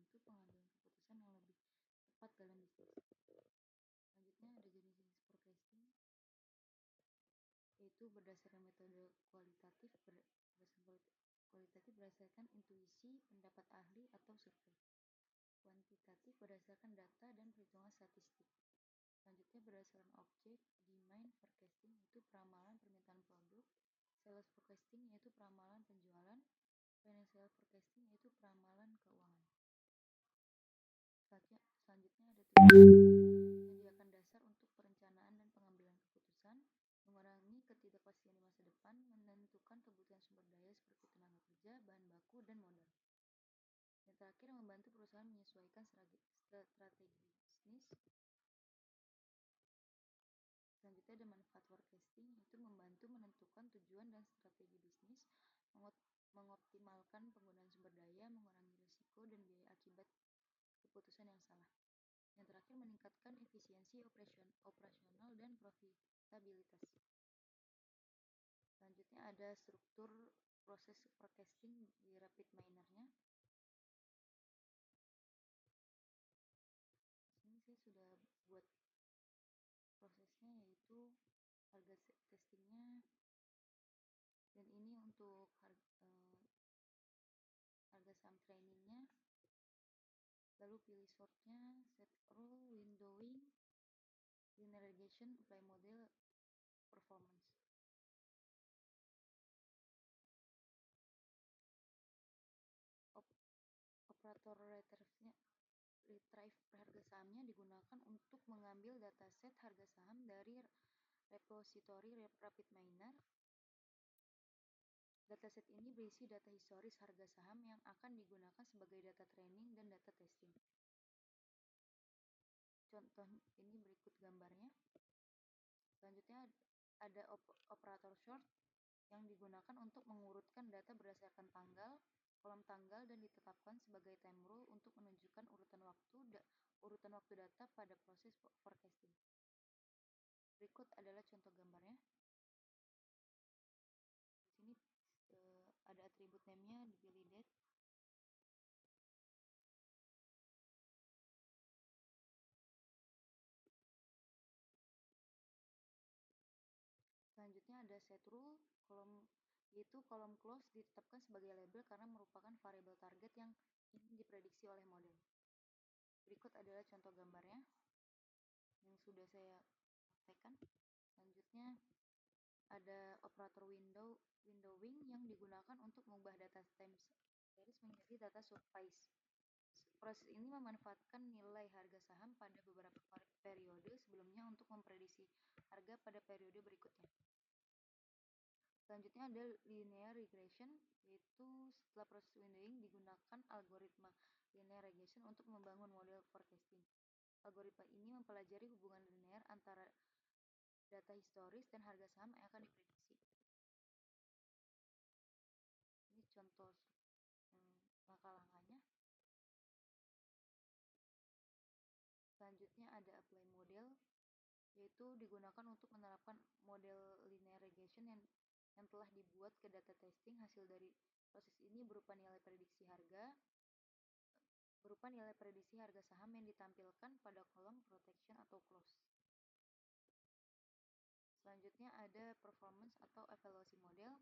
membantu pengambilan keputusan yang lebih tepat dalam bisnis. Selanjutnya ada jenis-jenis forecasting, yaitu berdasarkan metode kualitatif berdasarkan intuisi, pendapat ahli atau survei. Kuantitatif berdasarkan data dan perhitungan statistik. Selanjutnya berdasarkan objek, demand forecasting yaitu peramalan permintaan produk, sales forecasting yaitu peramalan penjualan, financial forecasting yaitu peramalan keuangan. Selanjutnya ada menyediakan dasar untuk perencanaan dan pengambilan keputusan, mengurangi ketidakpastian di masa depan, menentukan kebutuhan sumber daya seperti tenaga kerja, bahan baku, dan modal. Dan terakhir, membantu perusahaan menyesuaikan strategi bisnis. Selanjutnya ada manfaat forecasting, yaitu membantu menentukan tujuan dan strategi bisnis, mengoptimalkan penggunaan sumber daya, mengurangi risiko dan biaya akibat keputusan yang salah. Yang terakhir, meningkatkan efisiensi operasional dan profitabilitas. Selanjutnya ada struktur proses forecasting di RapidMiner-nya. Di sini saya sudah buat prosesnya, yaitu harga testingnya, dan ini untuk harga saham trainingnya. Lalu pilih sortnya, set row, windowing, linear regression, apply model, performance. Operator retrieve harga sahamnya digunakan untuk mengambil dataset harga saham dari repository RapidMiner. Dataset ini berisi data historis harga saham yang akan digunakan sebagai data training dan data testing. Contoh ini berikut gambarnya. Selanjutnya ada operator sort yang digunakan untuk mengurutkan data berdasarkan kolom tanggal dan ditetapkan sebagai time rule untuk menunjukkan urutan waktu data pada proses forecasting. Berikut adalah contoh gambarnya. Di sini ada atribut name-nya, dipilih date. Selanjutnya ada set rule, yaitu kolom close ditetapkan sebagai label karena merupakan variabel target yang ingin diprediksi oleh model. Berikut adalah contoh gambarnya yang sudah saya praktekkan. Selanjutnya ada operator windowing yang digunakan untuk mengubah data time series menjadi data surprise. Proses ini memanfaatkan nilai harga saham pada beberapa periode sebelumnya untuk memprediksi harga pada periode berikutnya. Selanjutnya ada linear regression, yaitu setelah proses windowing digunakan algoritma linear regression untuk membangun model forecasting. Algoritma ini mempelajari hubungan linear antara data historis dan harga saham yang akan diprediksi. Ini contoh langkah-langkahnya. Selanjutnya ada apply model, yaitu digunakan untuk menerapkan model linear regression yang telah dibuat ke data testing. Hasil dari proses ini berupa nilai prediksi harga saham yang ditampilkan pada kolom protection atau close. Selanjutnya ada performance atau evaluasi model.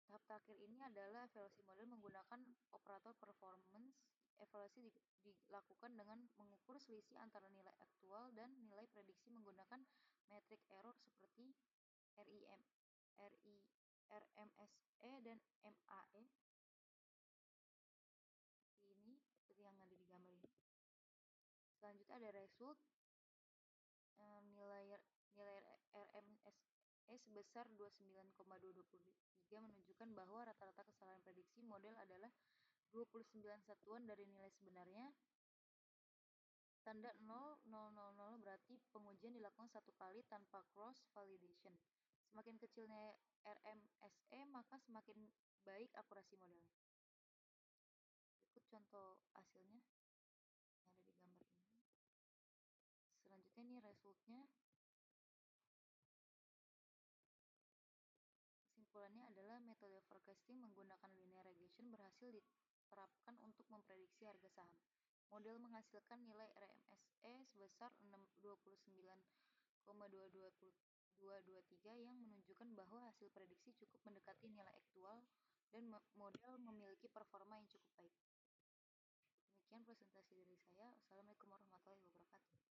Tahap terakhir ini adalah evaluasi model menggunakan operator performance. Evaluasi dilakukan dengan mengukur selisih antara nilai aktual dan nilai prediksi menggunakan metrik error seperti RMSE dan MAE. Seperti yang ada di gambar ini. Selanjutnya ada result. Nilai RMSE sebesar 29,223 menunjukkan bahwa rata-rata kesalahan prediksi model adalah 29 satuan dari nilai sebenarnya. Tanda 0,000 berarti pengujian dilakukan satu kali tanpa cross validation. Semakin kecilnya RMSE, maka semakin baik akurasi modelnya. Berikut contoh hasilnya yang ada di gambar ini. Selanjutnya ini resultnya. Kesimpulannya adalah metode forecasting menggunakan linear regression berhasil terapkan untuk memprediksi harga saham. Model menghasilkan nilai RMSE sebesar 29,223 yang menunjukkan bahwa hasil prediksi cukup mendekati nilai aktual dan model memiliki performa yang cukup baik. Demikian presentasi dari saya. Assalamualaikum warahmatullahi wabarakatuh.